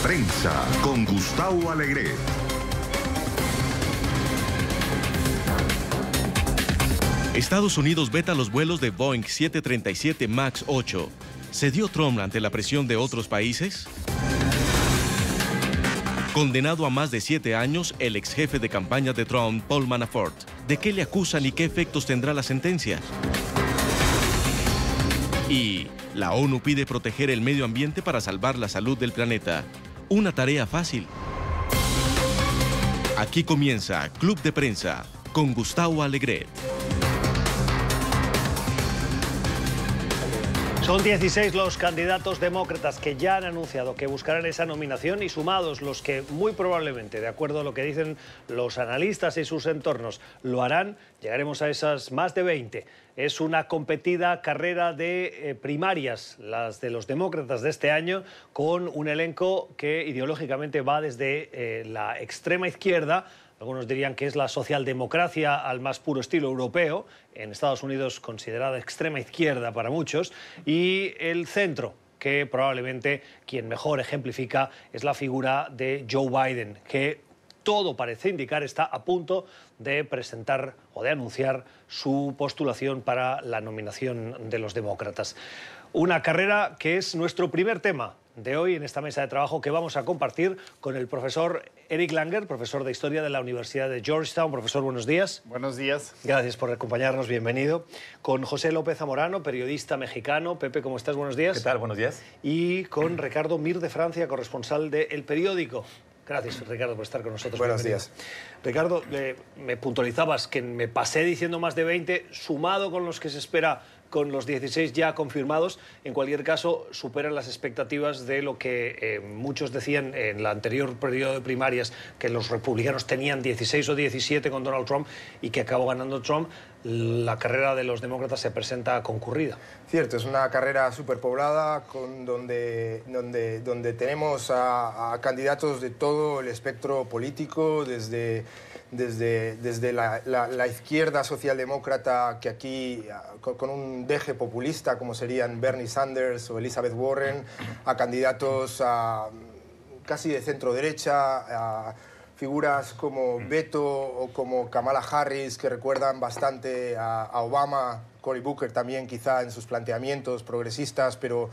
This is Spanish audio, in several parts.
Prensa con Gustavo Alegret. Estados Unidos veta los vuelos de Boeing 737 MAX 8. ¿Cedió Trump ante la presión de otros países? Condenado a más de 7 años, el ex jefe de campaña de Trump, Paul Manafort. ¿De qué le acusan y qué efectos tendrá la sentencia? Y la ONU pide proteger el medio ambiente para salvar la salud del planeta. Una tarea fácil. Aquí comienza Club de Prensa con Gustavo Alegret. Son 16 los candidatos demócratas que ya han anunciado que buscarán esa nominación y sumados los que muy probablemente, de acuerdo a lo que dicen los analistas y sus entornos, lo harán, llegaremos a esas más de 20. Es una competida carrera de primarias, las de los demócratas de este año, con un elenco que ideológicamente va desde la extrema izquierda. Algunos dirían que es la socialdemocracia al más puro estilo europeo, en Estados Unidos considerada extrema izquierda para muchos, y el centro, que probablemente quien mejor ejemplifica es la figura de Joe Biden, que todo parece indicar está a punto de presentar o de anunciar su postulación para la nominación de los demócratas. Una carrera que es nuestro primer tema de hoy en esta mesa de trabajo que vamos a compartir con el profesor Eric Langer, profesor de Historia de la Universidad de Georgetown. Profesor, buenos días. Buenos días. Gracias por acompañarnos, bienvenido. Con José López Zamorano, periodista mexicano. Pepe, ¿cómo estás? Buenos días. ¿Qué tal? Buenos días. Y con Ricardo Mir de Francia, corresponsal de El Periódico. Gracias, Ricardo, por estar con nosotros. Buenos días. Ricardo, me puntualizabas que me pasé diciendo más de 20, sumado con los que se espera, con los 16 ya confirmados, en cualquier caso superan las expectativas de lo que muchos decían en el anterior periodo de primarias, que los republicanos tenían 16 o 17 con Donald Trump y que acabó ganando Trump. La carrera de los demócratas se presenta concurrida. Cierto, es una carrera superpoblada donde tenemos a candidatos de todo el espectro político, desde la izquierda socialdemócrata, que aquí con un deje populista como serían Bernie Sanders o Elizabeth Warren, a candidatos casi de centro derecha, a figuras como Beto o como Kamala Harris, que recuerdan bastante a Obama, Cory Booker también quizá en sus planteamientos progresistas, pero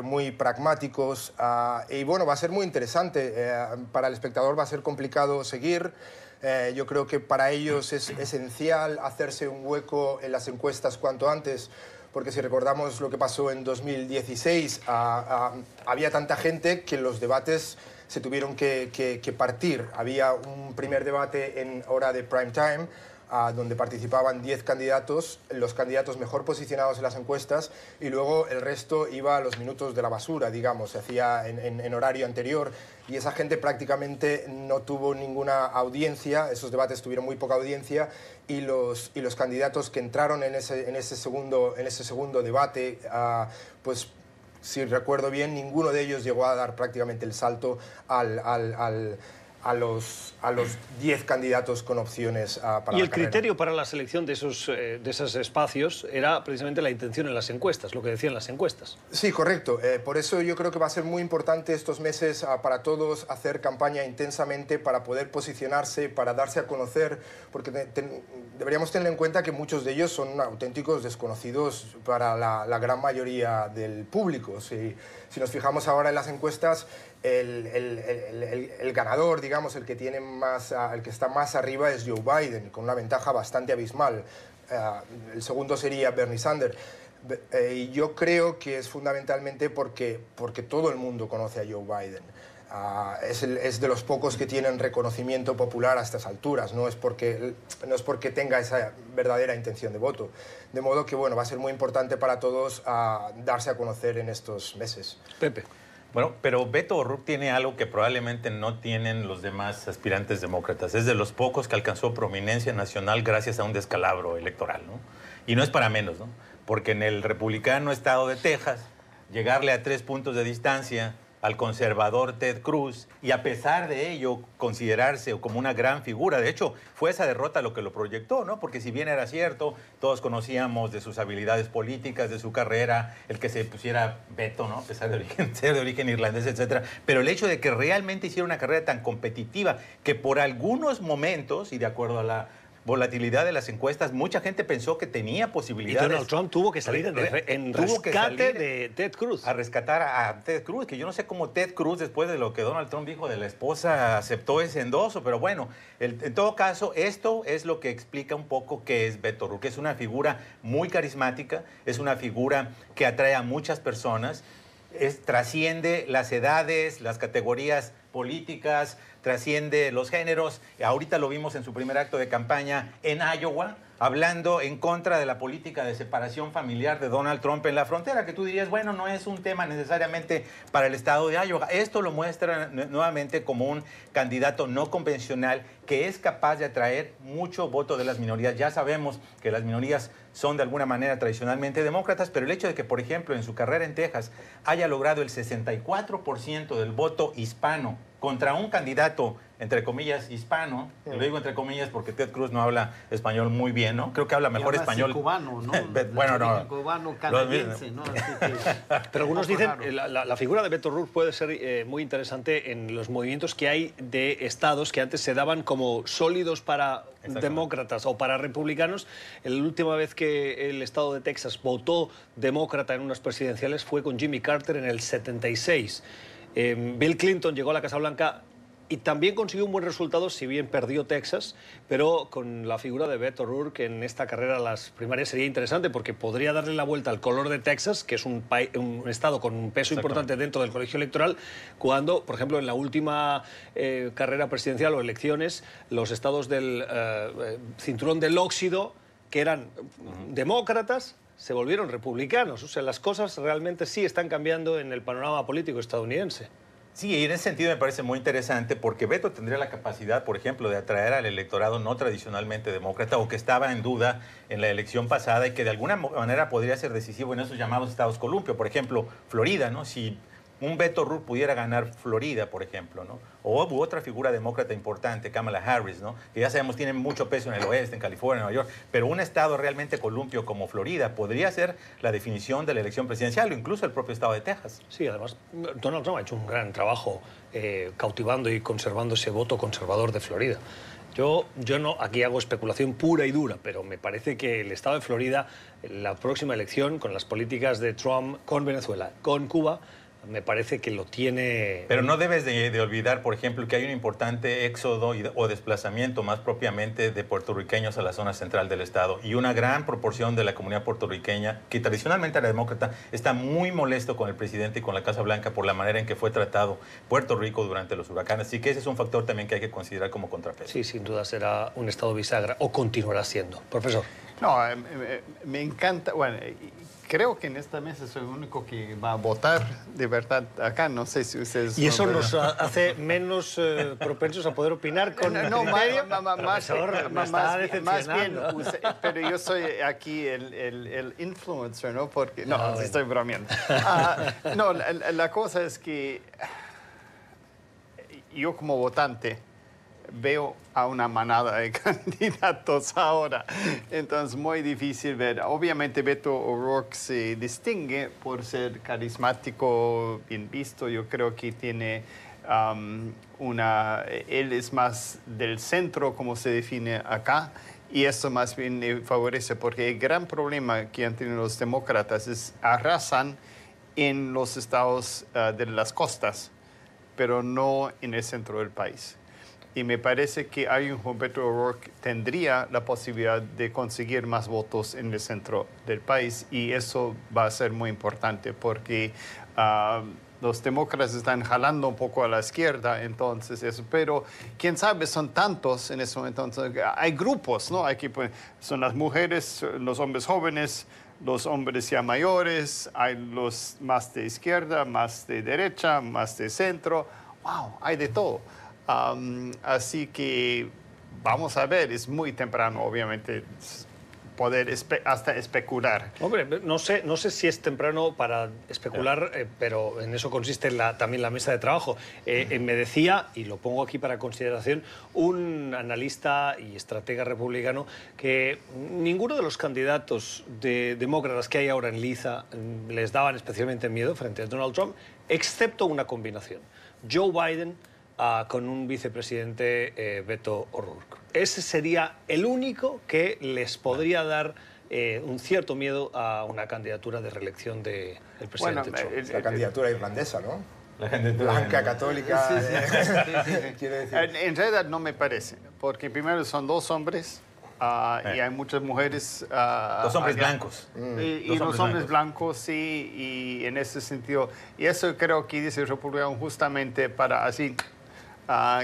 muy pragmáticos. Y bueno, va a ser muy interesante. Para el espectador va a ser complicado seguir. Yo creo que para ellos es esencial hacerse un hueco en las encuestas cuanto antes, porque si recordamos lo que pasó en 2016, había tanta gente que los debates se tuvieron que partir. Había un primer debate en hora de prime time, donde participaban 10 candidatos, los candidatos mejor posicionados en las encuestas, y luego el resto iba a los minutos de la basura, digamos, se hacía en horario anterior, y esa gente prácticamente no tuvo ninguna audiencia, esos debates tuvieron muy poca audiencia, y los candidatos que entraron en ese segundo debate, pues si recuerdo bien, ninguno de ellos llegó a dar prácticamente el salto a los 10 candidatos con opciones para la carrera. Y el criterio para la selección de esos espacios era precisamente la intención en las encuestas, lo que decían las encuestas. Sí, correcto. Por eso yo creo que va a ser muy importante estos meses para todos hacer campaña intensamente para poder posicionarse, para darse a conocer, porque deberíamos tener en cuenta que muchos de ellos son auténticos desconocidos para la gran mayoría del público. Si nos fijamos ahora en las encuestas, el ganador, digamos, el que está más arriba es Joe Biden, con una ventaja bastante abismal. El segundo sería Bernie Sanders. Y yo creo que es fundamentalmente porque todo el mundo conoce a Joe Biden. Es de los pocos que tienen reconocimiento popular a estas alturas, no es porque tenga esa verdadera intención de voto. De modo que bueno, va a ser muy importante para todos darse a conocer en estos meses. Pepe. Bueno, pero Beto O'Rourke tiene algo que probablemente no tienen los demás aspirantes demócratas. Es de los pocos que alcanzó prominencia nacional gracias a un descalabro electoral, ¿no? Y no es para menos, ¿no? Porque en el republicano estado de Texas, llegarle a 3 puntos de distancia al conservador Ted Cruz y a pesar de ello considerarse como una gran figura. De hecho, fue esa derrota lo que lo proyectó, ¿no? Porque si bien era cierto, todos conocíamos de sus habilidades políticas, de su carrera, el que se pusiera Beto, ¿no? A pesar de ser de origen irlandés, etcétera. Pero el hecho de que realmente hiciera una carrera tan competitiva que por algunos momentos, y de acuerdo a la volatilidad de las encuestas, mucha gente pensó que tenía posibilidades. Y Donald Trump tuvo que salir en rescate de Ted Cruz. A rescatar a Ted Cruz, que yo no sé cómo Ted Cruz, después de lo que Donald Trump dijo de la esposa, aceptó ese endoso, pero bueno, en todo caso, esto es lo que explica un poco qué es Beto O'Rourke. Es una figura muy carismática, es una figura que atrae a muchas personas, trasciende las edades, las categorías políticas, trasciende los géneros. Ahorita lo vimos en su primer acto de campaña en Iowa, hablando en contra de la política de separación familiar de Donald Trump en la frontera, que tú dirías, bueno, no es un tema necesariamente para el estado de Iowa. Esto lo muestra nuevamente como un candidato no convencional que es capaz de atraer mucho voto de las minorías. Ya sabemos que las minorías son de alguna manera tradicionalmente demócratas, pero el hecho de que, por ejemplo, en su carrera en Texas haya logrado el 64% del voto hispano contra un candidato, entre comillas, hispano, lo digo entre comillas porque Ted Cruz no habla español muy bien, ¿no? Creo que habla mejor español. Cubano, ¿no? Bueno, no. Cubano, canadiense, ¿no? Así que, pero algunos dicen la figura de Beto O'Rourke puede ser muy interesante en los movimientos que hay de estados que antes se daban como sólidos para demócratas o para republicanos. La última vez que el estado de Texas votó demócrata en unas presidenciales fue con Jimmy Carter en el 76. Bill Clinton llegó a la Casa Blanca y también consiguió un buen resultado, si bien perdió Texas, pero con la figura de Beto O'Rourke en esta carrera a las primarias sería interesante porque podría darle la vuelta al color de Texas, que es un estado con un peso importante dentro del colegio electoral, cuando, por ejemplo, en la última carrera presidencial o elecciones, los estados del cinturón del óxido, que eran demócratas, se volvieron republicanos. O sea, las cosas realmente sí están cambiando en el panorama político estadounidense. Sí, y en ese sentido me parece muy interesante porque Beto tendría la capacidad, por ejemplo, de atraer al electorado no tradicionalmente demócrata o que estaba en duda en la elección pasada y que de alguna manera podría ser decisivo en esos llamados estados columpio. Por ejemplo, Florida, ¿no? Si un Beto O'Rourke pudiera ganar Florida, por ejemplo, ¿no? O otra figura demócrata importante, Kamala Harris, ¿no? Que ya sabemos tiene mucho peso en el oeste, en California, en Nueva York, pero un estado realmente columpio como Florida podría ser la definición de la elección presidencial o incluso el propio estado de Texas. Sí, además, Donald Trump ha hecho un gran trabajo cautivando y conservando ese voto conservador de Florida. Yo no, aquí hago especulación pura y dura, pero me parece que el estado de Florida, la próxima elección, con las políticas de Trump con Venezuela, con Cuba, me parece que lo tiene... Pero no debes de olvidar, por ejemplo, que hay un importante éxodo o desplazamiento más propiamente de puertorriqueños a la zona central del estado y una gran proporción de la comunidad puertorriqueña, que tradicionalmente era demócrata, está muy molesto con el presidente y con la Casa Blanca por la manera en que fue tratado Puerto Rico durante los huracanes. Así que ese es un factor también que hay que considerar como contrapeso. Sí, sin duda será un estado bisagra o continuará siendo. Profesor. No, me encanta, bueno, creo que en esta mesa soy el único que va a votar de verdad acá, no sé si ustedes... Y eso nos hace menos propensos a poder opinar con criterio. Más bien, pero yo soy aquí el influencer, ¿no? Porque, no, estoy bromeando. No, la cosa es que yo como votante veo a una manada de candidatos ahora. Entonces, muy difícil ver. Obviamente, Beto O'Rourke se distingue por ser carismático, bien visto. Yo creo que tiene él es más del centro, como se define acá, y eso más bien favorece, porque el gran problema que han tenido los demócratas es arrasan en los estados de las costas, pero no en el centro del país. Y me parece que Beto O'Rourke tendría la posibilidad de conseguir más votos en el centro del país y eso va a ser muy importante porque los demócratas están jalando un poco a la izquierda, entonces eso, pero quién sabe, son tantos en ese momento, entonces, hay grupos, ¿no? Son las mujeres, los hombres jóvenes, los hombres ya mayores, hay los más de izquierda, más de derecha, más de centro, wow, hay de todo. Así que vamos a ver, es muy temprano, obviamente, poder hasta especular. Hombre, no sé si es temprano para especular, pero en eso consiste también la mesa de trabajo. Me decía, y lo pongo aquí para consideración, un analista y estratega republicano que ninguno de los candidatos demócratas que hay ahora en liza les daban especialmente miedo frente a Donald Trump, excepto una combinación. Joe Biden con un vicepresidente Beto O'Rourke. Ese sería el único que les podría dar un cierto miedo a una candidatura de reelección del presidente Trump. La candidatura irlandesa, ¿no? La gente Blanca, católica. Sí. Quiero decir. En realidad no me parece, porque primero son dos hombres y hay muchas mujeres. Los hombres blancos. Y los hombres blancos, sí, y en ese sentido. Y eso creo que dice el republicano justamente para así.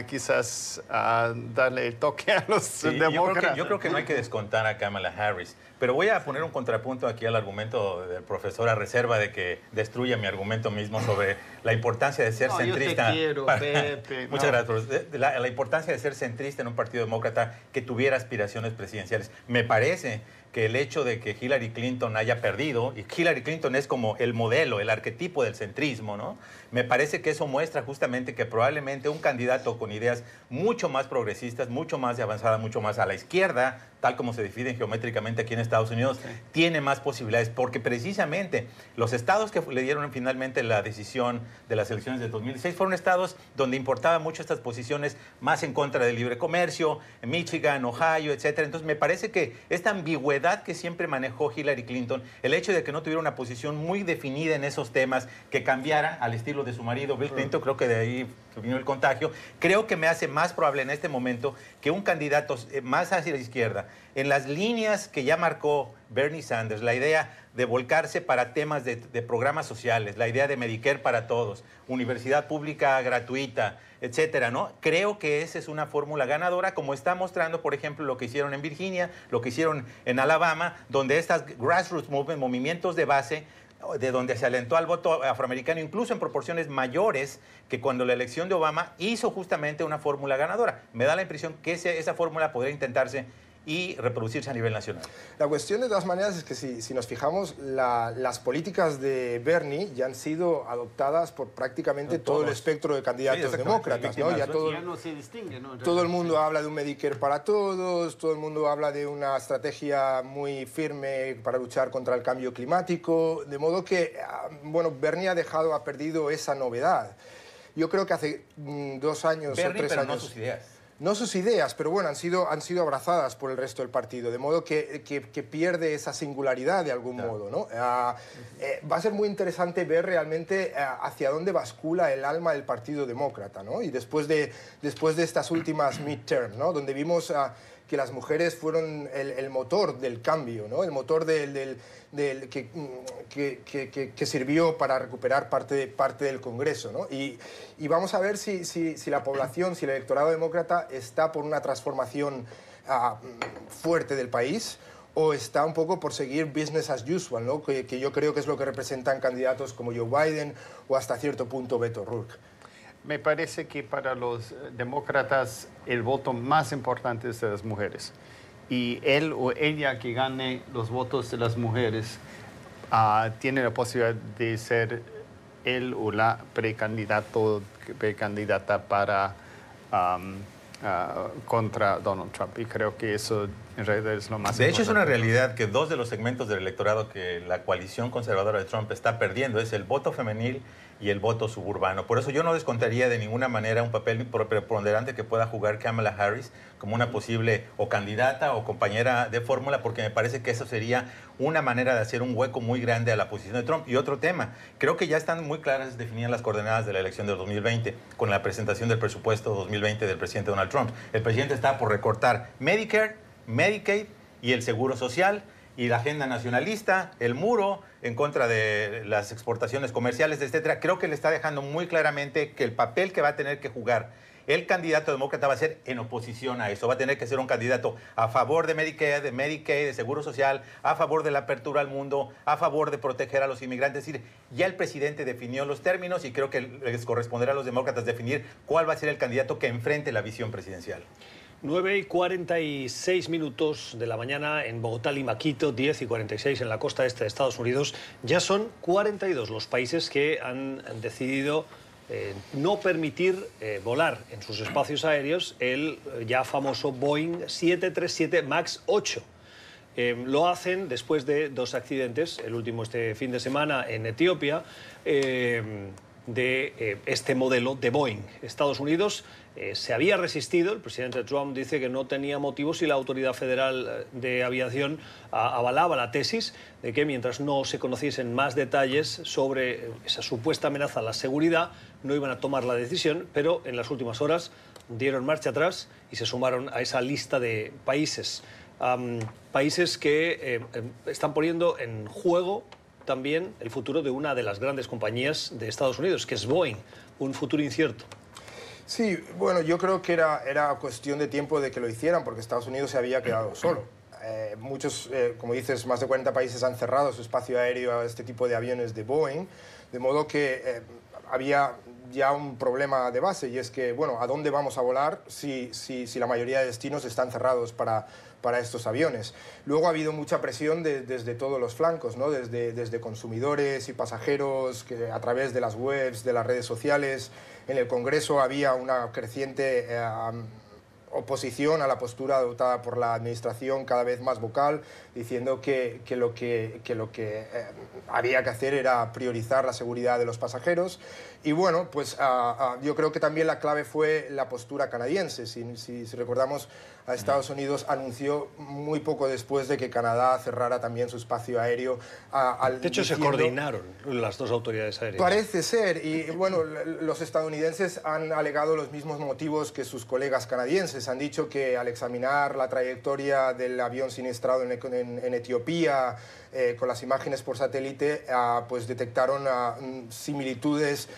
Quizás darle el toque a los demócratas. Yo creo que no hay que descontar a Kamala Harris, pero voy a poner un contrapunto aquí al argumento del profesor a reserva de que destruya mi argumento mismo sobre la importancia de ser centrista. Yo te quiero, Pepe. Muchas gracias, profesor. La importancia de ser centrista en un partido demócrata que tuviera aspiraciones presidenciales. Me parece que el hecho de que Hillary Clinton haya perdido, y Hillary Clinton es como el modelo, el arquetipo del centrismo, ¿no? Me parece que eso muestra justamente que probablemente un candidato con ideas mucho más progresistas, mucho más de avanzada, mucho más a la izquierda, tal como se definen geométricamente aquí en Estados Unidos, tiene más posibilidades, porque precisamente los estados que le dieron finalmente la decisión de las elecciones de 2016 fueron estados donde importaban mucho estas posiciones más en contra del libre comercio, en Michigan, Ohio, etcétera. Entonces me parece que esta ambigüedad que siempre manejó Hillary Clinton, el hecho de que no tuviera una posición muy definida en esos temas, que cambiara al estilo de su marido Bill Clinton, creo que de ahí vino el contagio, creo que me hace más probable en este momento que un candidato más hacia la izquierda, en las líneas que ya marcó Bernie Sanders, la idea de volcarse para temas de programas sociales, la idea de Medicare para todos, universidad pública gratuita, etcétera, ¿no? Creo que esa es una fórmula ganadora, como está mostrando, por ejemplo, lo que hicieron en Virginia, lo que hicieron en Alabama, donde estas grassroots movement, movimientos de base, de donde se alentó al voto afroamericano, incluso en proporciones mayores que cuando la elección de Obama hizo justamente una fórmula ganadora. Me da la impresión que esa fórmula podría intentarse y reproducirse a nivel nacional. La cuestión, de todas maneras, es que si nos fijamos, las políticas de Bernie ya han sido adoptadas por prácticamente todo el espectro de candidatos demócratas, ¿no? Ya no se distingue, ¿no? Todo el mundo habla de un Medicare para todos, todo el mundo habla de una estrategia muy firme para luchar contra el cambio climático, de modo que, bueno, Bernie ha perdido esa novedad. Yo creo que hace 2 años Bernie, o 3 pero años... no sus ideas. No sus ideas, pero bueno, han sido abrazadas por el resto del partido, de modo que pierde esa singularidad de algún modo, ¿no? Va a ser muy interesante ver realmente hacia dónde bascula el alma del Partido Demócrata, ¿no? Y después de estas últimas midterms, ¿no? Donde vimos que las mujeres fueron el motor del cambio, ¿no? El motor que sirvió para recuperar parte del Congreso, ¿no? Y vamos a ver si la población, si el electorado demócrata está por una transformación fuerte del país o está un poco por seguir business as usual, ¿no? Que yo creo que es lo que representan candidatos como Joe Biden o hasta cierto punto Beto O'Rourke. Me parece que para los demócratas el voto más importante es de las mujeres. Y él o ella que gane los votos de las mujeres tiene la posibilidad de ser él o la precandidata para contra Donald Trump. Y creo que eso en realidad es lo más importante. De hecho, es una realidad que 2 de los segmentos del electorado que la coalición conservadora de Trump está perdiendo es el voto femenil y el voto suburbano. Por eso yo no descontaría de ninguna manera un papel preponderante que pueda jugar Kamala Harris como una posible o candidata o compañera de fórmula, porque me parece que eso sería una manera de hacer un hueco muy grande a la posición de Trump. Y otro tema, creo que ya están muy claras definidas las coordenadas de la elección de 2020 con la presentación del presupuesto 2020 del presidente Donald Trump. El presidente está por recortar Medicare, Medicaid y el Seguro Social, y la agenda nacionalista, el muro en contra de las exportaciones comerciales, etcétera. Creo que le está dejando muy claramente que el papel que va a tener que jugar el candidato demócrata va a ser en oposición a eso. Va a tener que ser un candidato a favor de Medicare, de Medicaid, de Seguro Social, a favor de la apertura al mundo, a favor de proteger a los inmigrantes. Es decir, ya el presidente definió los términos y creo que les corresponderá a los demócratas definir cuál va a ser el candidato que enfrente la visión presidencial. 9:46 de la mañana en Bogotá, Lima, Quito, 10:46 en la costa este de Estados Unidos. Ya son 42 los países que han decidido no permitir volar en sus espacios aéreos el ya famoso Boeing 737 MAX 8. Lo hacen después de 2 accidentes, el último este fin de semana en Etiopía, de este modelo de Boeing. Estados Unidos se había resistido, el presidente Trump dice que no tenía motivos y la Autoridad Federal de Aviación avalaba la tesis de que mientras no se conociesen más detalles sobre esa supuesta amenaza a la seguridad, no iban a tomar la decisión, pero en las últimas horas dieron marcha atrás y se sumaron a esa lista de países. Países que están poniendo en juego también el futuro de una de las grandes compañías de Estados Unidos, que es Boeing, un futuro incierto. Sí, bueno, yo creo que era cuestión de tiempo de que lo hicieran, porque Estados Unidos se había quedado solo. Muchos, como dices, más de 40 países han cerrado su espacio aéreo a este tipo de aviones de Boeing, de modo que había ya un problema de base, y es que, bueno, ¿a dónde vamos a volar si la mayoría de destinos están cerrados para estos aviones? Luego ha habido mucha presión desde todos los flancos, ¿no? Desde consumidores y pasajeros, que a través de las webs, de las redes sociales. En el Congreso había una creciente oposición a la postura adoptada por la administración, cada vez más vocal, diciendo que lo que había que hacer era priorizar la seguridad de los pasajeros. Y bueno, pues yo creo que también la clave fue la postura canadiense. Si recordamos, a Estados Unidos anunció muy poco después de que Canadá cerrara también su espacio aéreo. De hecho, se coordinaron las dos autoridades aéreas. Parece ser, y bueno, los estadounidenses han alegado los mismos motivos que sus colegas canadienses. Han dicho que al examinar la trayectoria del avión siniestrado en Etiopía, con las imágenes por satélite, pues detectaron similitudes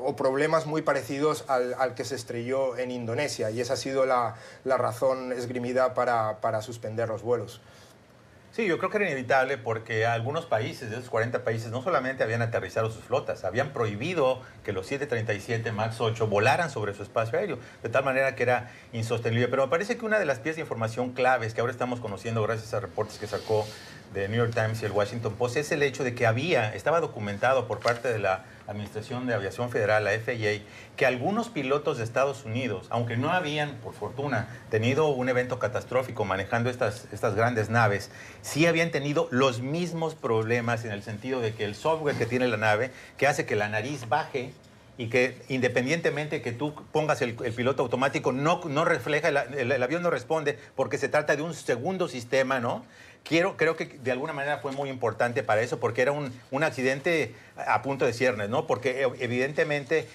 o problemas muy parecidos al que se estrelló en Indonesia, y esa ha sido la razón esgrimida para suspender los vuelos. Sí, yo creo que era inevitable porque algunos países, de esos 40 países, no solamente habían aterrizado sus flotas, habían prohibido que los 737 MAX 8 volaran sobre su espacio aéreo, de tal manera que era insostenible. Pero me parece que una de las piezas de información claves que ahora estamos conociendo gracias a reportes que sacó de New York Times y el Washington Post es el hecho de que estaba documentado por parte de la Administración de Aviación Federal, la FAA, que algunos pilotos de Estados Unidos, aunque no habían, por fortuna, tenido un evento catastrófico manejando estas grandes naves, sí habían tenido los mismos problemas en el sentido de que el software que tiene la nave, que hace que la nariz baje y que independientemente que tú pongas el piloto automático, no refleja, el avión no responde porque se trata de un segundo sistema, ¿no? Creo que de alguna manera fue muy importante para eso, porque era un accidente a punto de ciernes, ¿no? Porque evidentemente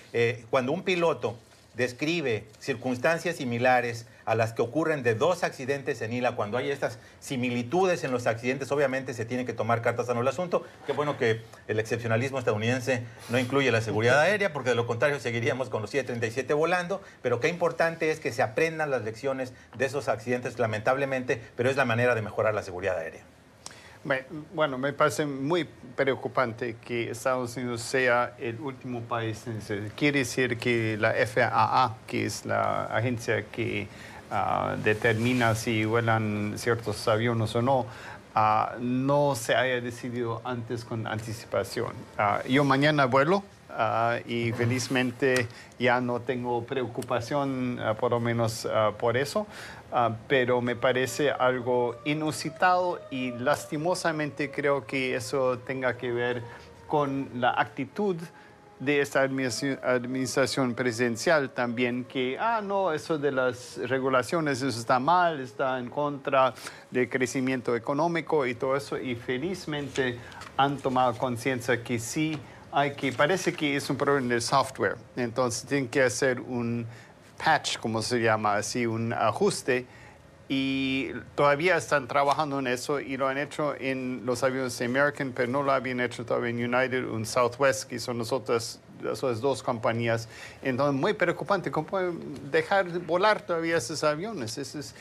cuando un piloto describe circunstancias similares a las que ocurren de 2 accidentes en ILA, cuando hay estas similitudes en los accidentes, obviamente se tiene que tomar cartas en el asunto. Qué bueno que el excepcionalismo estadounidense no incluye la seguridad aérea, porque de lo contrario seguiríamos con los 737 volando, pero qué importante es que se aprendan las lecciones de esos accidentes, lamentablemente, pero es la manera de mejorar la seguridad aérea. Bueno, me parece muy preocupante que Estados Unidos sea el último país. Quiere decir que la FAA, que es la agencia que determina si vuelan ciertos aviones o no, no se haya decidido antes con anticipación. Yo mañana vuelo y felizmente ya no tengo preocupación, por lo menos por eso. Pero me parece algo inusitado y lastimosamente creo que eso tenga que ver con la actitud de esta administración presidencial también, que, no, eso de las regulaciones, eso está mal, está en contra del crecimiento económico y todo eso, y felizmente han tomado conciencia que sí parece que es un problema del software, entonces tienen que hacer un patch, como se llama así, un ajuste, y todavía están trabajando en eso y lo han hecho en los aviones de American, pero no lo habían hecho todavía en United o en Southwest, que son esas 2 compañías. Entonces, muy preocupante, ¿cómo pueden dejar volar todavía esos aviones? Eso es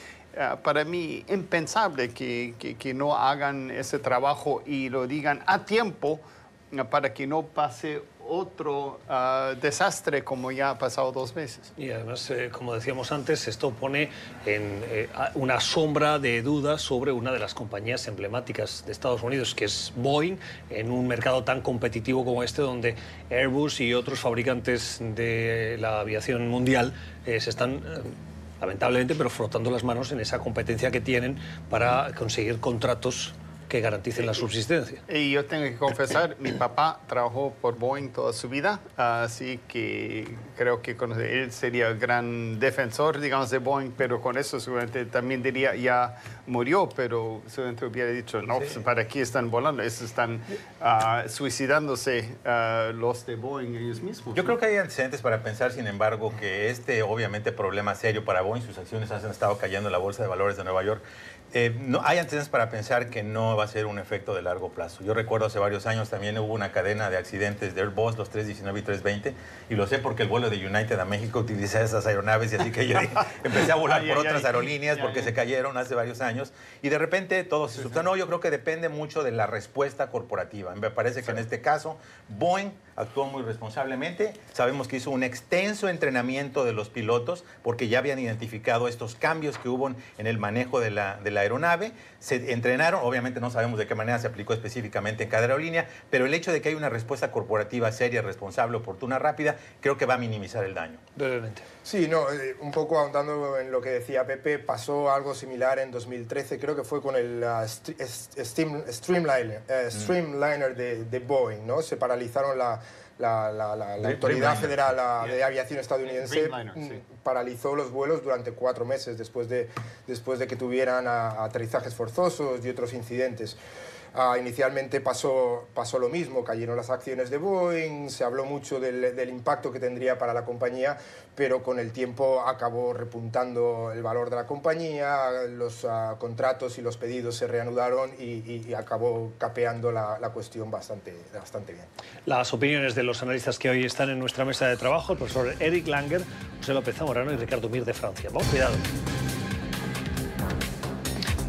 para mí impensable que no hagan ese trabajo y lo digan a tiempo para que no pase otro desastre como ya ha pasado 2 meses. Y además, como decíamos antes, esto pone en una sombra de dudas sobre una de las compañías emblemáticas de Estados Unidos, que es Boeing, en un mercado tan competitivo como este, donde Airbus y otros fabricantes de la aviación mundial se están... lamentablemente, pero frotando las manos en esa competencia que tienen para conseguir contratos que garanticen la subsistencia. Y yo tengo que confesar, mi papá trabajó por Boeing toda su vida, así que creo que él sería el gran defensor, digamos, de Boeing, pero con eso seguramente también diría, ya murió, pero seguramente hubiera dicho, no, pues, ¿para qué están volando? Están suicidándose los de Boeing ellos mismos. Yo creo que hay antecedentes para pensar, sin embargo, que obviamente, problema serio para Boeing, sus acciones han estado cayendo en la Bolsa de Valores de Nueva York. No, hay antecedentes para pensar que no va a ser un efecto de largo plazo. Yo recuerdo hace varios años también hubo una cadena de accidentes de Airbus, los 319 y 320, y lo sé porque el vuelo de United a México utiliza esas aeronaves, y así que yo empecé a volar por otras aerolíneas porque se cayeron hace varios años, y de repente todo se subsanó. Yo creo que depende mucho de la respuesta corporativa. Me parece que en este caso Boeing actuó muy responsablemente. Sabemos que hizo un extenso entrenamiento de los pilotos porque ya habían identificado estos cambios que hubo en el manejo de la aeronave. Se entrenaron, obviamente no sabemos de qué manera se aplicó específicamente en cada aerolínea, pero el hecho de que hay una respuesta corporativa seria, responsable, oportuna, rápida, creo que va a minimizar el daño. Brevemente. Sí, no, un poco ahondando en lo que decía Pepe, pasó algo similar en 2013, creo que fue con el Streamliner de Boeing, ¿no? Se paralizaron la Autoridad Federal de Aviación estadounidense, paralizó los vuelos durante 4 meses después de que tuvieran aterrizajes forzosos y otros incidentes. Inicialmente pasó lo mismo, cayeron las acciones de Boeing, se habló mucho del impacto que tendría para la compañía, pero con el tiempo acabó repuntando el valor de la compañía, los contratos y los pedidos se reanudaron y acabó capeando la cuestión bastante bien. Las opiniones de los analistas que hoy están en nuestra mesa de trabajo, el profesor Eric Langer, José López Zamorano y Ricardo Mir de Francia. Vamos, cuidado.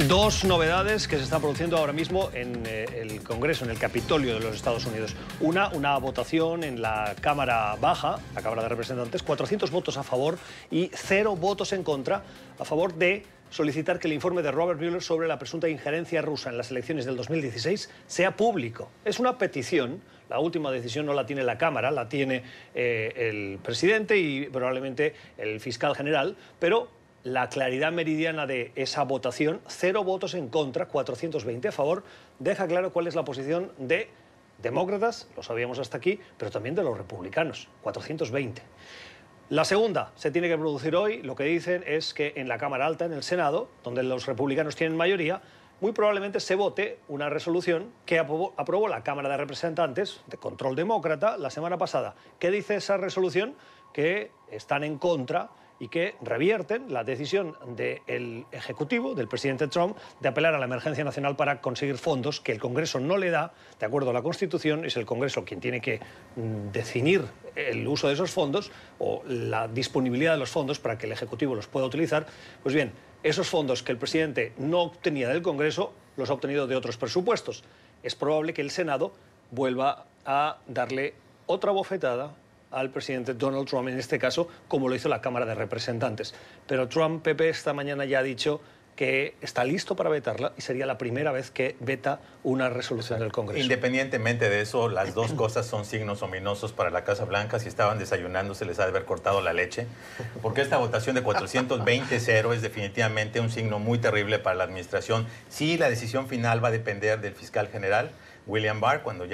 2 novedades que se están produciendo ahora mismo en el Congreso, en el Capitolio de los Estados Unidos. Una votación en la Cámara Baja, la Cámara de Representantes, 400 votos a favor y 0 votos en contra a favor de solicitar que el informe de Robert Mueller sobre la presunta injerencia rusa en las elecciones del 2016 sea público. Es una petición. La última decisión no la tiene la Cámara, la tiene el presidente y probablemente el fiscal general, pero la claridad meridiana de esa votación, 0 votos en contra, 420 a favor, deja claro cuál es la posición de demócratas, lo sabíamos hasta aquí, pero también de los republicanos, 420. La segunda se tiene que producir hoy. Lo que dicen es que en la Cámara Alta, en el Senado, donde los republicanos tienen mayoría, muy probablemente se vote una resolución que aprobó la Cámara de Representantes, de control demócrata, la semana pasada. ¿Qué dice esa resolución? Que están en contra y que revierten la decisión del Ejecutivo, del presidente Trump, de apelar a la emergencia nacional para conseguir fondos que el Congreso no le da, de acuerdo a la Constitución. Es el Congreso quien tiene que definir el uso de esos fondos o la disponibilidad de los fondos para que el Ejecutivo los pueda utilizar. Pues bien, esos fondos que el presidente no obtenía del Congreso los ha obtenido de otros presupuestos. Es probable que el Senado vuelva a darle otra bofetada al presidente Donald Trump, en este caso, como lo hizo la Cámara de Representantes. Pero Trump, Pepe, esta mañana ya ha dicho que está listo para vetarla y sería la primera vez que veta una resolución del Congreso. Independientemente de eso, las dos cosas son signos ominosos para la Casa Blanca. Si estaban desayunando, se les ha de haber cortado la leche, porque esta votación de 420-0 es definitivamente un signo muy terrible para la administración. Sí, la decisión final va a depender del fiscal general, William Barr, cuando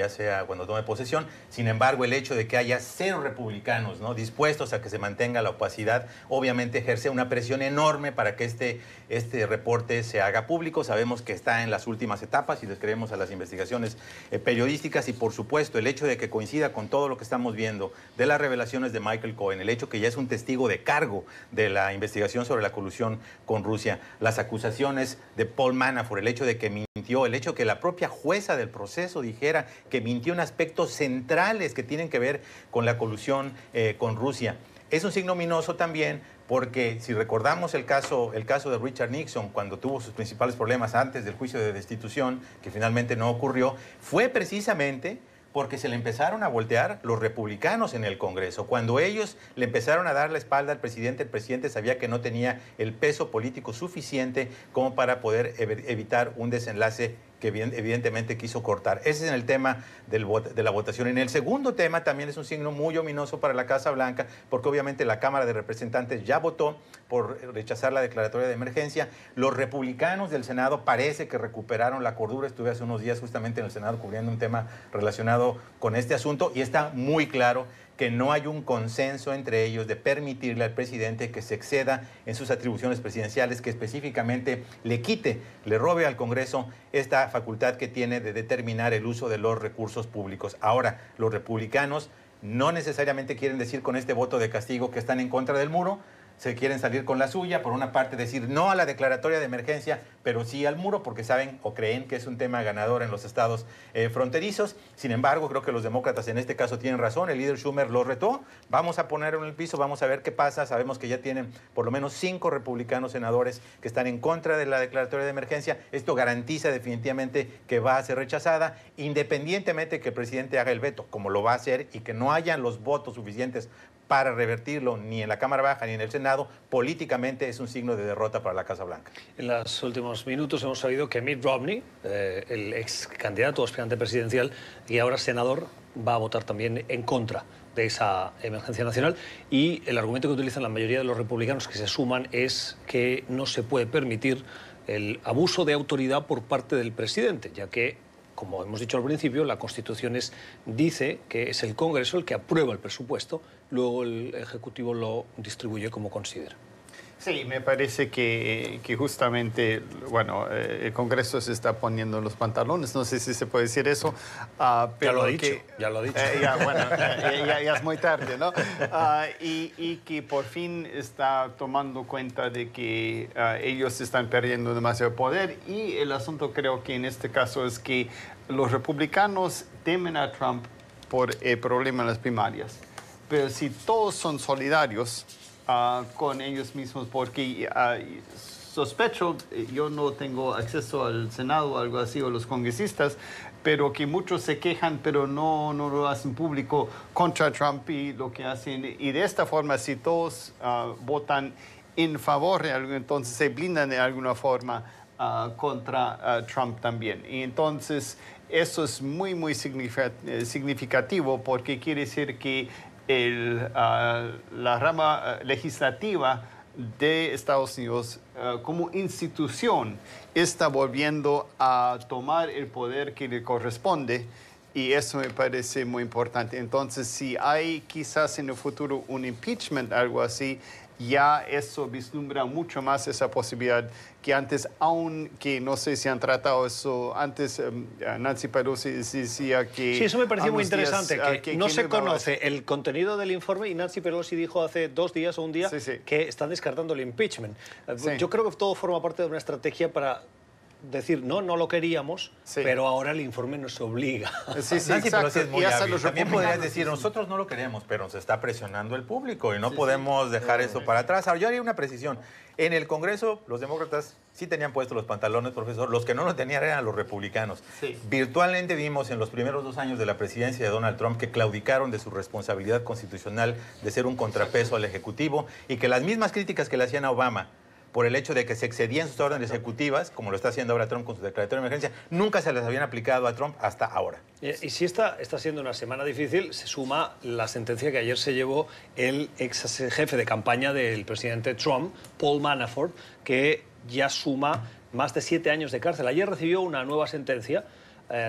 tome posesión. Sin embargo, el hecho de que haya 0 republicanos, ¿no?, dispuestos a que se mantenga la opacidad, obviamente ejerce una presión enorme para que este reporte se haga público. Sabemos que está en las últimas etapas y les creemos a las investigaciones periodísticas, y por supuesto el hecho de que coincida con todo lo que estamos viendo de las revelaciones de Michael Cohen, el hecho que ya es un testigo de cargo de la investigación sobre la colusión con Rusia, las acusaciones de Paul Manafort, el hecho de que mintió, el hecho que la propia jueza del proceso dijera que mintió en aspectos centrales que tienen que ver con la colusión con Rusia. Es un signo ominoso también porque si recordamos el caso de Richard Nixon, cuando tuvo sus principales problemas antes del juicio de destitución, que finalmente no ocurrió, fue precisamente porque se le empezaron a voltear los republicanos en el Congreso. Cuando ellos le empezaron a dar la espalda al presidente, el presidente sabía que no tenía el peso político suficiente como para poder evitar un desenlace que evidentemente quiso cortar. Ese es en el tema de la votación. En el segundo tema también es un signo muy ominoso para la Casa Blanca, porque obviamente la Cámara de Representantes ya votó por rechazar la declaratoria de emergencia. Los republicanos del Senado parece que recuperaron la cordura. Estuve hace unos días justamente en el Senado cubriendo un tema relacionado con este asunto y está muy claro que no hay un consenso entre ellos de permitirle al presidente que se exceda en sus atribuciones presidenciales, que específicamente le robe al Congreso esta facultad que tiene de determinar el uso de los recursos públicos. Ahora, los republicanos no necesariamente quieren decir con este voto de castigo que están en contra del muro, se quieren salir con la suya, por una parte decir no a la declaratoria de emergencia, pero sí al muro, porque saben o creen que es un tema ganador en los estados fronterizos. Sin embargo, creo que los demócratas en este caso tienen razón, el líder Schumer lo retó, vamos a ponerlo en el piso, vamos a ver qué pasa. Sabemos que ya tienen por lo menos 5 republicanos senadores que están en contra de la declaratoria de emergencia. Esto garantiza definitivamente que va a ser rechazada, independientemente de que el presidente haga el veto, como lo va a hacer, y que no hayan los votos suficientes para revertirlo ni en la Cámara Baja ni en el Senado. Políticamente es un signo de derrota para la Casa Blanca. En los últimos minutos hemos sabido que Mitt Romney, el ex candidato o aspirante presidencial y ahora senador, va a votar también en contra de esa emergencia nacional, y el argumento que utilizan la mayoría de los republicanos que se suman es que no se puede permitir el abuso de autoridad por parte del presidente, ya que, como hemos dicho al principio, la Constitución dice que es el Congreso el que aprueba el presupuesto, luego el Ejecutivo lo distribuye como considera. Sí, me parece que justamente, bueno, el Congreso se está poniendo los pantalones, no sé si se puede decir eso. ya Pero lo ha dicho, ya lo ha dicho. Ya es muy tarde, ¿no? Y que por fin está tomando cuenta de que ellos están perdiendo demasiado poder, y el asunto creo que en este caso es que los republicanos temen a Trump por el problema en las primarias. Pero si todos son solidarios con ellos mismos, porque sospecho, yo no tengo acceso al Senado o algo así, o los congresistas, pero que muchos se quejan, pero no lo hacen público contra Trump y lo que hacen. Y de esta forma, si todos votan en favor de algo, entonces se blindan de alguna forma contra Trump también. Y entonces eso es muy, muy significativo, porque quiere decir que la rama legislativa de Estados Unidos como institución está volviendo a tomar el poder que le corresponde, y eso me parece muy importante. Entonces, si hay quizás en el futuro un impeachment, algo así, ya eso vislumbra mucho más esa posibilidad que antes, aunque no sé si han tratado eso antes. Nancy Pelosi decía que... Sí, eso me pareció muy interesante, que no se conoce el contenido del informe, y Nancy Pelosi dijo hace 2 días o un día que están descartando el impeachment. Sí. Yo creo que todo forma parte de una estrategia para decir, no lo queríamos, pero ahora el informe nos obliga. Sí, Nancy Pelosi es muy hábil. También podrías decir, nosotros no lo queríamos, pero nos está presionando el público y no podemos dejar eso para atrás. Ahora, yo haría una precisión. En el Congreso, los demócratas sí tenían puestos los pantalones, profesor. Los que no lo tenían eran los republicanos. Sí. Virtualmente vimos en los primeros 2 años de la presidencia de Donald Trump que claudicaron de su responsabilidad constitucional de ser un contrapeso al Ejecutivo, y que las mismas críticas que le hacían a Obama por el hecho de que se excedían sus órdenes ejecutivas, como lo está haciendo ahora Trump con su declaratoria de emergencia, nunca se les habían aplicado a Trump hasta ahora. Y si está siendo una semana difícil, se suma la sentencia que ayer se llevó el ex jefe de campaña del presidente Trump, Paul Manafort, que ya suma más de 7 años de cárcel. Ayer recibió una nueva sentencia,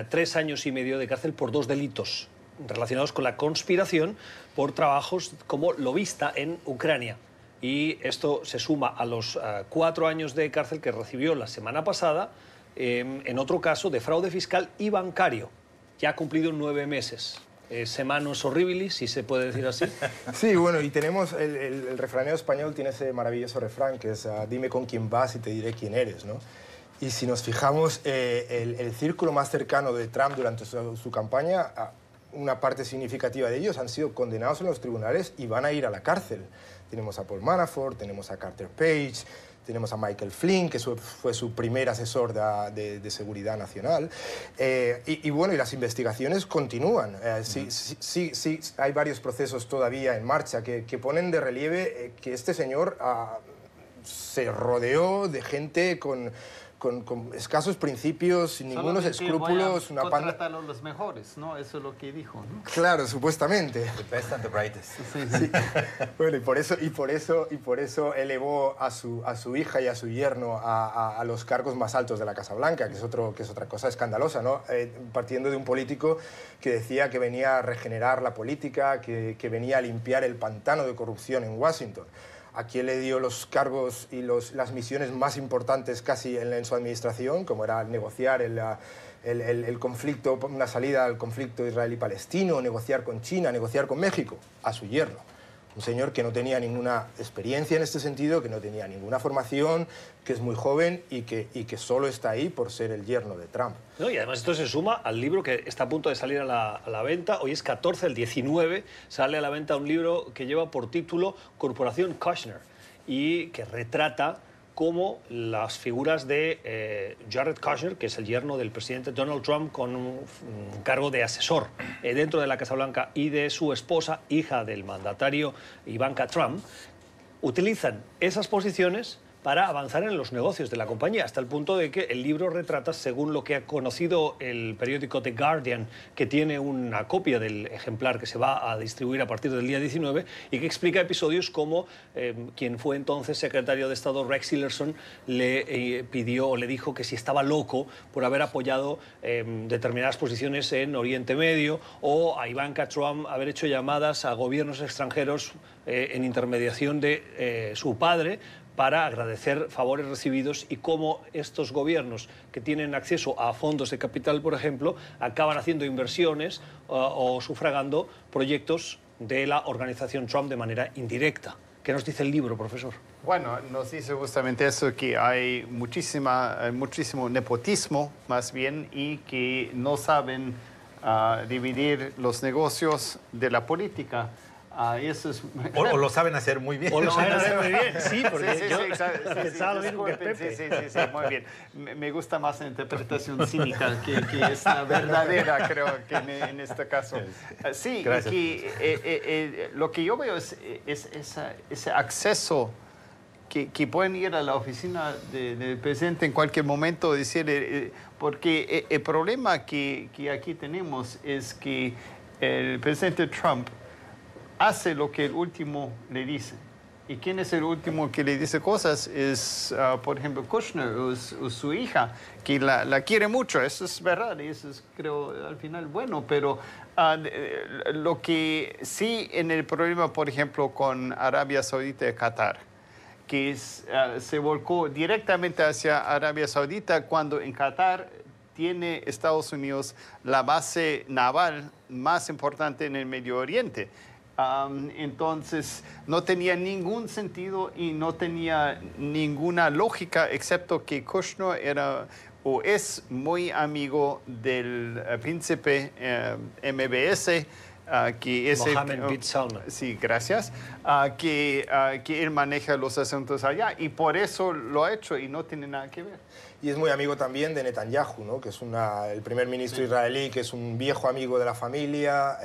3 años y medio de cárcel por 2 delitos relacionados con la conspiración por trabajos como lobista en Ucrania. Y esto se suma a los 4 años de cárcel que recibió la semana pasada en otro caso de fraude fiscal y bancario. Ya ha cumplido 9 meses. Semanus horribilis, si se puede decir así. Sí, bueno, y tenemos el refranero español, tiene ese maravilloso refrán que es dime con quién vas y te diré quién eres, ¿no? Y si nos fijamos, el círculo más cercano de Trump durante su campaña, una parte significativa de ellos han sido condenados en los tribunales y van a ir a la cárcel. Tenemos a Paul Manafort, tenemos a Carter Page, tenemos a Michael Flynn, que fue su primer asesor de seguridad nacional. Y bueno, y las investigaciones continúan. Sí, hay varios procesos todavía en marcha que ponen de relieve que este señor se rodeó de gente con escasos principios, sin ningunos escrúpulos. Voy a contratar a los mejores, ¿no? Eso es lo que dijo, ¿no? Claro, supuestamente. The best and the brightest. Sí. Bueno, y por eso elevó a su hija y a su yerno a los cargos más altos de la Casa Blanca, que es otra cosa escandalosa, ¿no? Partiendo de un político que decía que venía a regenerar la política, que venía a limpiar el pantano de corrupción en Washington. A quien le dio los cargos y las misiones más importantes casi en su administración, como era negociar el conflicto, una salida al conflicto israelí-palestino, negociar con China, negociar con México, a su yerno. Un señor que no tenía ninguna experiencia en este sentido, que no tenía ninguna formación, que es muy joven y que solo está ahí por ser el yerno de Trump. No, y además esto se suma al libro que está a punto de salir a la venta. Hoy es 14, el 19 sale a la venta un libro que lleva por título Corporación Kushner y que retrata cómo las figuras de Jared Kushner, que es el yerno del presidente Donald Trump con un cargo de asesor dentro de la Casa Blanca, y de su esposa, hija del mandatario Ivanka Trump, utilizan esas posiciones para avanzar en los negocios de la compañía, hasta el punto de que el libro retrata, según lo que ha conocido el periódico The Guardian, que tiene una copia del ejemplar que se va a distribuir a partir del día 19, y que explica episodios como quien fue entonces secretario de Estado, Rex Tillerson, le pidió o le dijo que si estaba loco por haber apoyado determinadas posiciones en Oriente Medio, o a Ivanka Trump haber hecho llamadas a gobiernos extranjeros en intermediación de su padre, para agradecer favores recibidos, y cómo estos gobiernos que tienen acceso a fondos de capital, por ejemplo, acaban haciendo inversiones o sufragando proyectos de la organización Trump de manera indirecta. ¿Qué nos dice el libro, profesor? Bueno, nos dice justamente eso, que hay muchísimo nepotismo, más bien, y que no saben dividir los negocios de la política. Eso es... o lo saben hacer muy bien. O lo saben hacer muy bien, sí, porque yo pensaba lo mismo que Pepe. Sí, muy bien. Me gusta más la interpretación cínica que es la verdadera, creo, que en este caso. Sí, que, lo que yo veo es ese acceso que pueden ir a la oficina del presidente en cualquier momento, decir, porque el problema que aquí tenemos es que el presidente Trump hace lo que el último le dice. ¿Y quién es el último que le dice cosas? Es, por ejemplo, Kushner o su hija, que la quiere mucho. Eso es verdad y eso es, creo, al final bueno. Pero lo que sí en el problema, por ejemplo, con Arabia Saudita y Qatar, que se volcó directamente hacia Arabia Saudita cuando en Qatar tiene Estados Unidos la base naval más importante en el Medio Oriente. Entonces no tenía ningún sentido y no tenía ninguna lógica, excepto que Kushner era o es muy amigo del príncipe MBS, que es Mohammed bin Salman. Sí, gracias. Que él maneja los asuntos allá y por eso lo ha hecho y no tiene nada que ver. Y es muy amigo también de Netanyahu, ¿no? Que es el primer ministro israelí, que es un viejo amigo de la familia,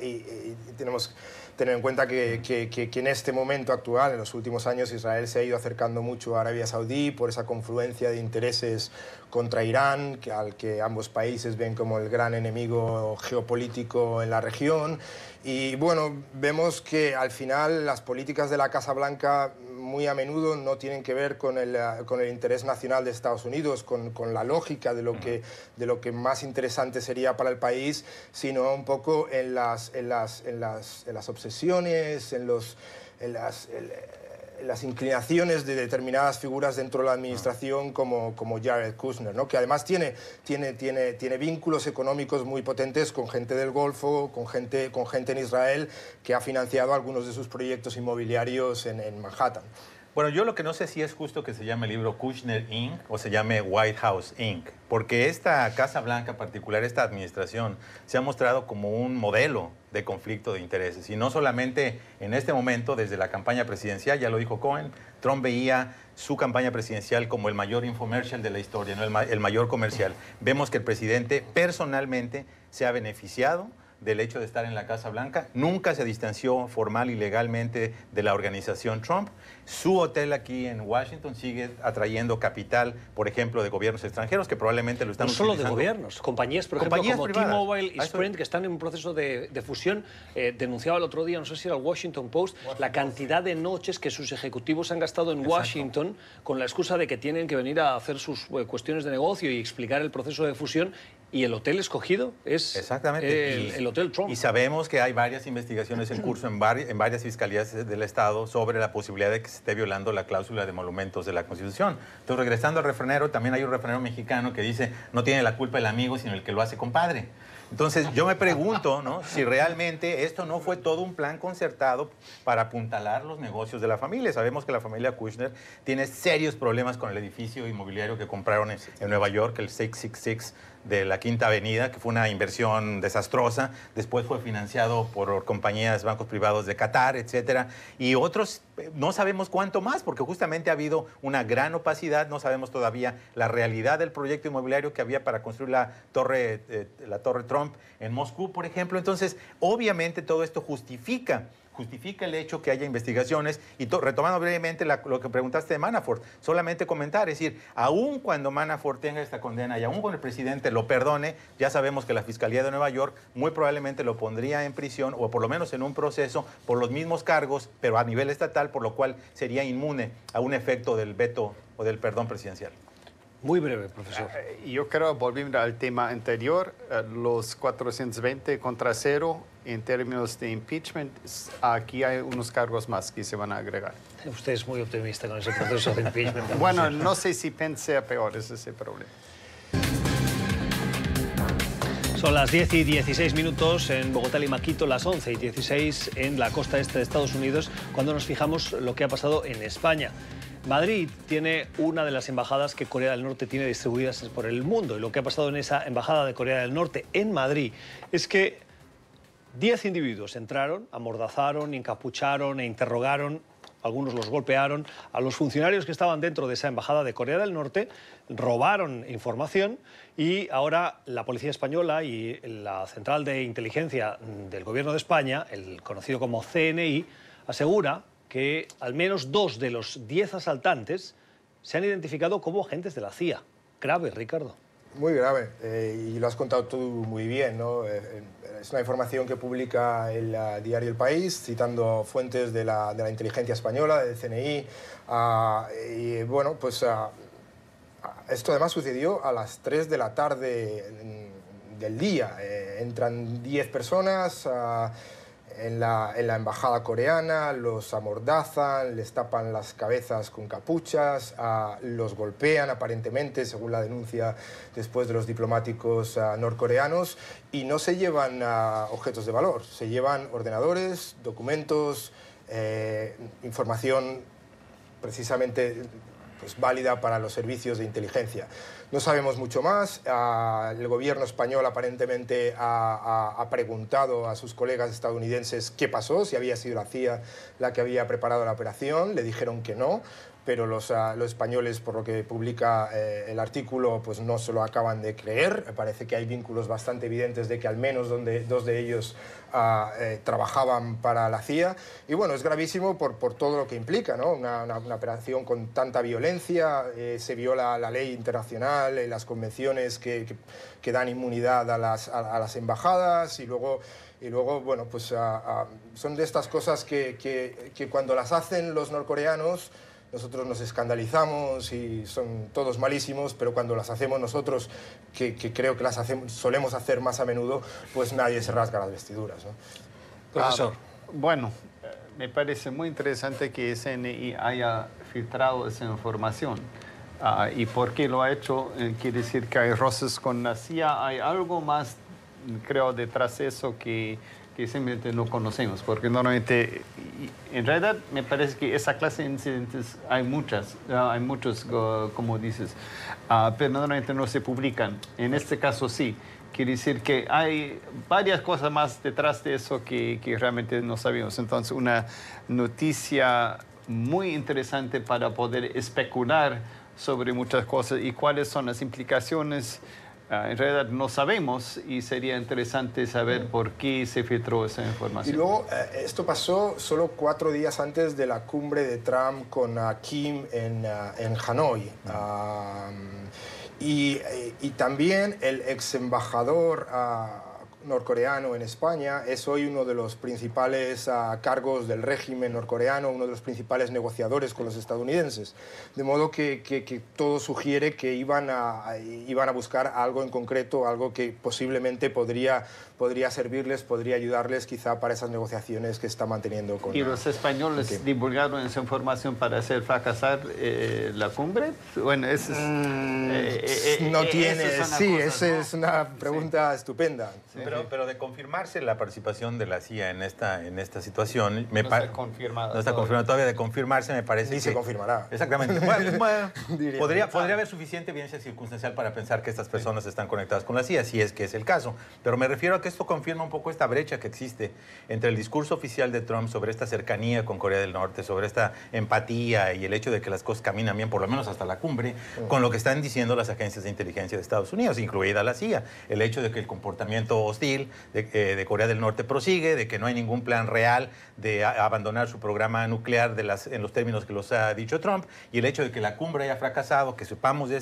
y tenemos que tener en cuenta que en este momento actual, en los últimos años, Israel se ha ido acercando mucho a Arabia Saudí por esa confluencia de intereses contra Irán, al que ambos países ven como el gran enemigo geopolítico en la región. Y bueno, vemos que al final las políticas de la Casa Blanca muy a menudo no tienen que ver con el interés nacional de Estados Unidos, con la lógica de lo que más interesante sería para el país, sino un poco en las obsesiones, en las inclinaciones de determinadas figuras dentro de la administración como Jared Kushner, ¿no? Que además tiene vínculos económicos muy potentes con gente del Golfo, con gente en Israel, que ha financiado algunos de sus proyectos inmobiliarios en Manhattan. Bueno, yo lo que no sé si es justo que se llame el libro Kushner Inc. o se llame White House Inc., porque esta Casa Blanca en particular, esta administración, se ha mostrado como un modelo de conflicto de intereses. Y no solamente en este momento, desde la campaña presidencial, ya lo dijo Cohen, Trump veía su campaña presidencial como el mayor infomercial de la historia, no el mayor comercial. Vemos que el presidente personalmente se ha beneficiado del hecho de estar en la Casa Blanca, nunca se distanció formal y legalmente de la organización Trump. Su hotel aquí en Washington sigue atrayendo capital, por ejemplo, de gobiernos extranjeros que probablemente lo están utilizando. No utilizando. solo de gobiernos, compañías, por ejemplo, como T-Mobile y Sprint, que están en un proceso de fusión. Denunciaba el otro día, no sé si era el Washington Post, la cantidad de noches que sus ejecutivos han gastado en Washington con la excusa de que tienen que venir a hacer sus cuestiones de negocio y explicar el proceso de fusión. Y el hotel escogido es el Hotel Trump. Y sabemos que hay varias investigaciones en curso en varias fiscalías del Estado sobre la posibilidad de que se esté violando la cláusula de emolumentos de la Constitución. Entonces, regresando al refranero, también hay un refranero mexicano que dice, no tiene la culpa el amigo, sino el que lo hace compadre. Entonces, yo me pregunto, ¿no?, si realmente esto no fue todo un plan concertado para apuntalar los negocios de la familia. Sabemos que la familia Kushner tiene serios problemas con el edificio inmobiliario que compraron en Nueva York, el 666 de la Quinta Avenida, que fue una inversión desastrosa. Después fue financiado por compañías, bancos privados de Qatar, etcétera. Y otros, no sabemos cuánto más, porque justamente ha habido una gran opacidad. No sabemos todavía la realidad del proyecto inmobiliario que había para construir la torre Trump en Moscú, por ejemplo. Entonces, obviamente todo esto justifica el hecho que haya investigaciones. Y retomando brevemente lo que preguntaste de Manafort, solamente comentar, es decir, aún cuando Manafort tenga esta condena y aún cuando el presidente lo perdone, ya sabemos que la Fiscalía de Nueva York muy probablemente lo pondría en prisión o por lo menos en un proceso por los mismos cargos, pero a nivel estatal, por lo cual sería inmune a un efecto del veto o del perdón presidencial. Muy breve, profesor. Yo quiero volver al tema anterior, los 420 contra 0 en términos de impeachment. Aquí hay unos cargos más que se van a agregar. Usted es muy optimista con ese proceso de impeachment. Bueno, no sé si pensé peor, ese es el problema. Son las 10:16 en Bogotá, Lima, Quito, las 11:16 en la costa este de Estados Unidos, cuando nos fijamos lo que ha pasado en España. Madrid tiene una de las embajadas que Corea del Norte tiene distribuidas por el mundo. Y lo que ha pasado en esa embajada de Corea del Norte en Madrid es que 10 individuos entraron, amordazaron, encapucharon e interrogaron, algunos los golpearon, a los funcionarios que estaban dentro de esa embajada de Corea del Norte, robaron información y ahora la Policía Española y la Central de Inteligencia del Gobierno de España, el conocido como CNI, asegura que al menos 2 de los 10 asaltantes se han identificado como agentes de la CIA. Grave, Ricardo. Muy grave, y lo has contado tú muy bien, ¿no? Es una información que publica el diario El País, citando fuentes de la inteligencia española, del CNI, y bueno, pues esto además sucedió a las 3 de la tarde del día. Entran 10 personas en la embajada coreana, los amordazan, les tapan las cabezas con capuchas, los golpean aparentemente, según la denuncia después de los diplomáticos norcoreanos, y no se llevan objetos de valor, se llevan ordenadores, documentos, información precisamente pues, válida para los servicios de inteligencia. No sabemos mucho más. El gobierno español aparentemente ha preguntado a sus colegas estadounidenses qué pasó, si había sido la CIA la que había preparado la operación. Le dijeron que no, pero los españoles, por lo que publica el artículo, pues no se lo acaban de creer. Parece que hay vínculos bastante evidentes de que al menos 2 de ellos trabajaban para la CIA. Y bueno, es gravísimo por todo lo que implica, ¿no? Una operación con tanta violencia, se viola la ley internacional, las convenciones que dan inmunidad a las embajadas, y luego bueno, pues son de estas cosas que cuando las hacen los norcoreanos nosotros nos escandalizamos y son todos malísimos, pero cuando las hacemos nosotros, que creo que solemos hacer más a menudo, pues nadie se rasga las vestiduras, ¿no? Profesor. Bueno, me parece muy interesante que CNI haya filtrado esa información. ¿Y por qué lo ha hecho? Quiere decir que hay roces con la CIA. Hay algo más, creo, detrás de eso que que simplemente no conocemos, porque normalmente, en realidad me parece que esa clase de incidentes hay muchos, como dices, pero normalmente no se publican. En este caso sí. Quiere decir que hay varias cosas más detrás de eso que realmente no sabemos. Entonces, una noticia muy interesante para poder especular sobre muchas cosas y cuáles son las implicaciones. En realidad no sabemos y sería interesante saber por qué se filtró esa información. Y luego, esto pasó solo 4 días antes de la cumbre de Trump con Kim en Hanoi. Y también el ex embajador norcoreano en España es hoy uno de los principales cargos del régimen norcoreano, uno de los principales negociadores con los estadounidenses. De modo que todo sugiere que iban a buscar algo en concreto, algo que posiblemente podría servirles, podría ayudarles quizá para esas negociaciones que está manteniendo con... ¿Y los españoles divulgaron esa información para hacer fracasar la cumbre? Bueno, eso es... no tiene... Sí, esa es una pregunta estupenda. Sí. Pero de confirmarse la participación de la CIA en esta situación... No está confirmada. No está confirmada todavía. De confirmarse me parece Ni se confirmará. Exactamente. Bueno, podría haber suficiente evidencia circunstancial para pensar que estas personas están conectadas con la CIA, si es que es el caso. Pero me refiero a que esto confirma un poco esta brecha que existe entre el discurso oficial de Trump sobre esta cercanía con Corea del Norte, sobre esta empatía y el hecho de que las cosas caminan bien, por lo menos hasta la cumbre, con lo que están diciendo las agencias de inteligencia de Estados Unidos, incluida la CIA. El hecho de que el comportamiento hostil de Corea del Norte prosigue, de que no hay ningún plan real de abandonar su programa nuclear en los términos que los ha dicho Trump, y el hecho de que la cumbre haya fracasado, que sepamos de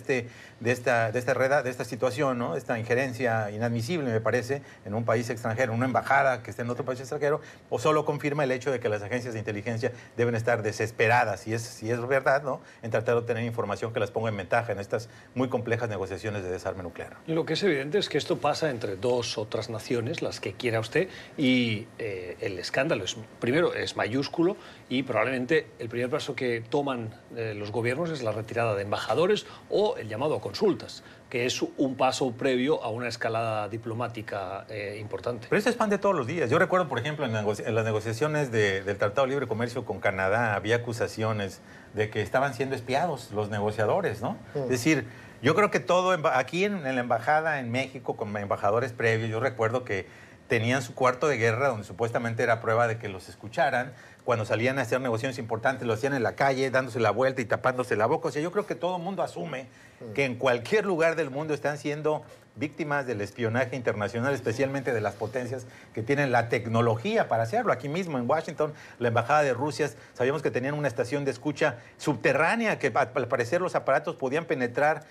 esta situación, ¿no? Esta injerencia inadmisible, me parece, en un país extranjero, una embajada que esté en otro país extranjero, o solo confirma el hecho de que las agencias de inteligencia deben estar desesperadas, si es verdad, ¿no?, en tratar de obtener información que las ponga en ventaja en estas muy complejas negociaciones de desarme nuclear. Lo que es evidente es que esto pasa entre dos otras naciones, las que quiera usted, y el escándalo primero es mayúsculo y probablemente el primer paso que toman los gobiernos es la retirada de embajadores o el llamado a consultas, que es un paso previo a una escalada diplomática importante. Pero esto es pan de todos los días. Yo recuerdo, por ejemplo, en las negociaciones del Tratado de Libre Comercio con Canadá, había acusaciones de que estaban siendo espiados los negociadores, ¿no? Es decir, yo creo que todo, aquí en la embajada en México, con embajadores previos, yo recuerdo que tenían su cuarto de guerra donde supuestamente era prueba de que los escucharan. Cuando salían a hacer negociaciones importantes, lo hacían en la calle, dándose la vuelta y tapándose la boca. O sea, yo creo que todo el mundo asume que en cualquier lugar del mundo están siendo víctimas del espionaje internacional, especialmente de las potencias que tienen la tecnología para hacerlo. Aquí mismo en Washington, la embajada de Rusia, sabíamos que tenían una estación de escucha subterránea, que al parecer los aparatos podían penetrar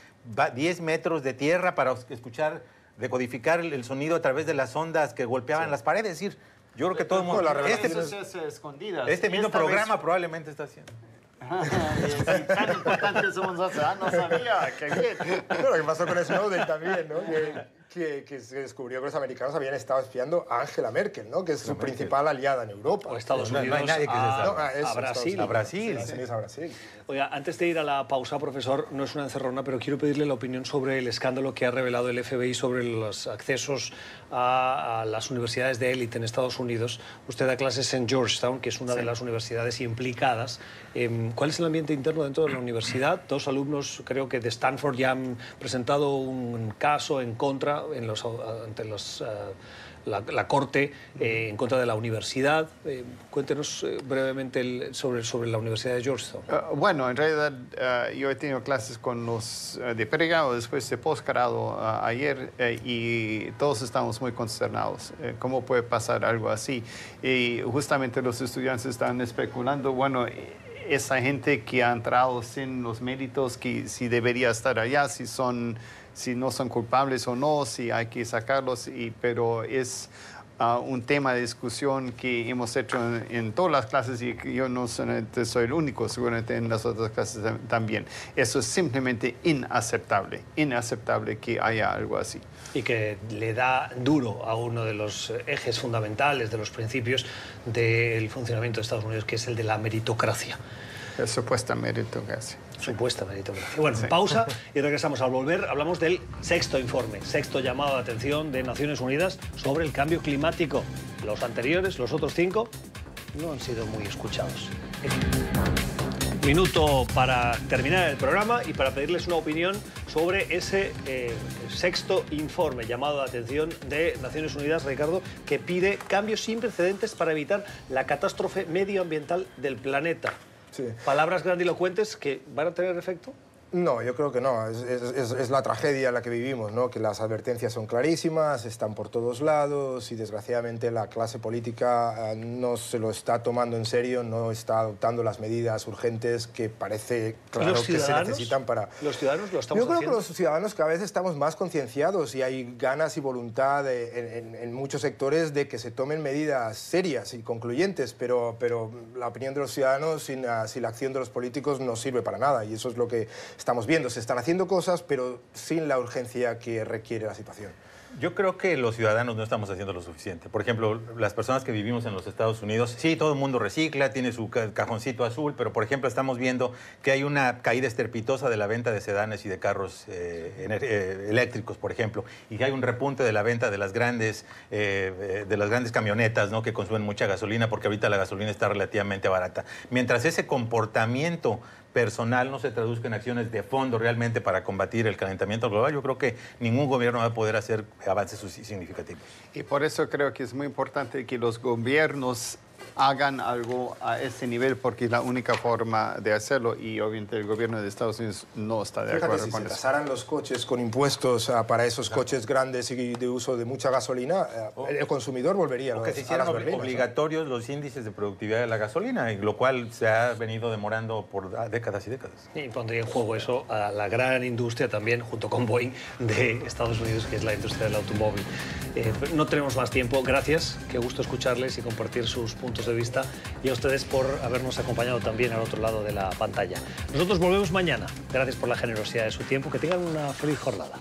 10 metros de tierra para escuchar, decodificar el sonido a través de las ondas que golpeaban las paredes. Es decir, yo creo que todo el mundo... Este mismo programa probablemente está haciendo. Tan importante somos nosotros. No sabía, qué bien. Lo que pasó con Snowden también, ¿no? Que se descubrió que los americanos habían estado espiando a Angela Merkel, ¿no?, que es su principal aliada en Europa. O Estados Unidos. No hay nadie que a Brasil. A Brasil. A Brasil. Oiga, antes de ir a la pausa, profesor, no es una encerrona, pero quiero pedirle la opinión sobre el escándalo que ha revelado el FBI sobre los accesos a las universidades de élite en Estados Unidos. Usted da clases en Georgetown, que es una de las universidades implicadas. ¿Cuál es el ambiente interno dentro de la universidad? 2 alumnos, creo que de Stanford, ya han presentado un caso en contra ante la Corte en contra de la universidad. Cuéntenos brevemente sobre la Universidad de Georgetown. Bueno, en realidad yo he tenido clases con los de pregrado, después de posgrado ayer, y todos estamos muy consternados. ¿Cómo puede pasar algo así? Y justamente los estudiantes están especulando, bueno, esa gente que ha entrado sin los méritos, que si debería estar allá, si no son culpables o no, si hay que sacarlos, pero es un tema de discusión que hemos hecho en todas las clases, y yo no soy el único, seguramente en las otras clases también. Eso es simplemente inaceptable que haya algo así. Y que le da duro a uno de los ejes fundamentales, de los principios del funcionamiento de Estados Unidos, que es el de la meritocracia. La supuesta meritocracia. Supuesta meritocracia. Bueno, sí. Pausa y regresamos. Al volver hablamos del 6º informe, 6º llamado de atención de Naciones Unidas sobre el cambio climático. Los anteriores, los otros 5, no han sido muy escuchados. Minuto para terminar el programa y para pedirles una opinión sobre ese sexto informe llamado la atención de Naciones Unidas, Ricardo, que pide cambios sin precedentes para evitar la catástrofe medioambiental del planeta. Sí. Palabras grandilocuentes que van a tener efecto. No, yo creo que no. Es la tragedia en la que vivimos, ¿no? Que las advertencias son clarísimas, están por todos lados y desgraciadamente la clase política no se lo está tomando en serio, no está adoptando las medidas urgentes que parece claro que se necesitan para... ¿Los ciudadanos lo estamos haciendo? Yo creo que los ciudadanos cada vez estamos más concienciados y hay ganas y voluntad en muchos sectores de que se tomen medidas serias y concluyentes, pero la opinión de los ciudadanos sin la acción de los políticos no sirve para nada y eso es lo que estamos viendo. Se están haciendo cosas, pero sin la urgencia que requiere la situación. Yo creo que los ciudadanos no estamos haciendo lo suficiente. Por ejemplo, las personas que vivimos en los Estados Unidos, sí, todo el mundo recicla, tiene su cajoncito azul, pero por ejemplo estamos viendo que hay una caída estrepitosa de la venta de sedanes y de carros eléctricos, por ejemplo, y que hay un repunte de la venta de las grandes camionetas, ¿no? Que consumen mucha gasolina, porque ahorita la gasolina está relativamente barata. Mientras ese comportamiento personal no se traduzca en acciones de fondo realmente para combatir el calentamiento global, yo creo que ningún gobierno va a poder hacer avances significativos. Y por eso creo que es muy importante que los gobiernos hagan algo a ese nivel, porque es la única forma de hacerlo y obviamente el gobierno de Estados Unidos no está de acuerdo si con se eso. tasaran los coches con impuestos para esos coches grandes y de uso de mucha gasolina, el consumidor volvería a las que se hicieran berlinas, obligatorios los índices de productividad de la gasolina, y lo cual se ha venido demorando por décadas y décadas. Y pondría en juego eso a la gran industria también, junto con Boeing, de Estados Unidos, que es la industria del automóvil. No tenemos más tiempo. Gracias, qué gusto escucharles y compartir sus puntos de vista, y a ustedes por habernos acompañado también al otro lado de la pantalla. Nosotros volvemos mañana. Gracias por la generosidad de su tiempo. Que tengan una feliz jornada.